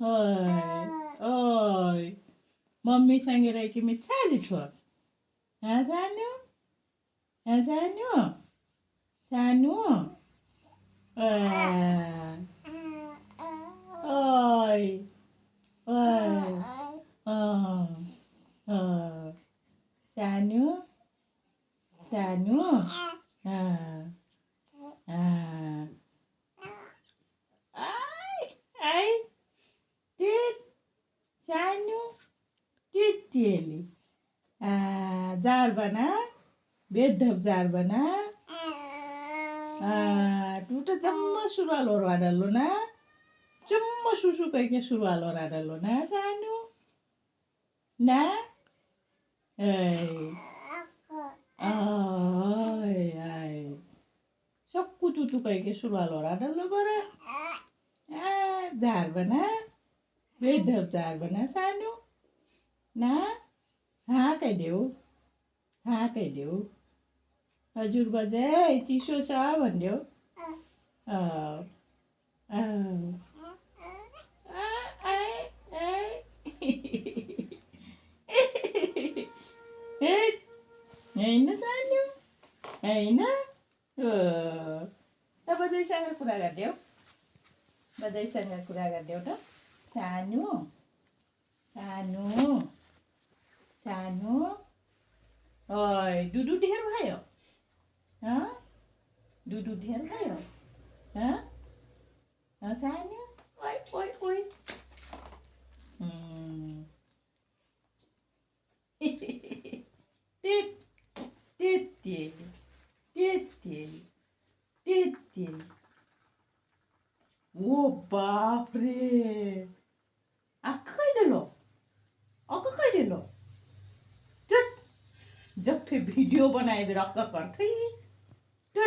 Oj, oj. Mummy sänger ekki med tältår. Sanu? Sanu? Sanu? Oj, oj. Sanu? Sanu? Ai, dit, Sanu, dit जार बना बेढब जार बना टूट जम्म सुरुवाल ಹೊರಡಲು ನಾ ಜಮ್ಮ ಸುಸು ಕೈಗೆ ಸುರುವಾಲ್ ಹೊರಡಲು ನಾ ಸಾನು ನಾ ai सक्कु टुटु कहिके सुरुवाल ಹೊರಡಲು बर जार बना बेढब जार बना सानु ना हाँ कहिदेऊ हजुर बजे चिसो छ भनिदेऊ होइन सानो होइन बजैसँग कुरा गरिदेऊ बजैसँग कुरा गरिदेऊ त सानो सानो सानो ओइ दुधु ढेर भयो दुधु ढेर भयो सानो ओइ ओइ ओइ ओ बाप रे आखैदेलो चट जब फिर वीडियो बनाए भी रक्का करते ही तो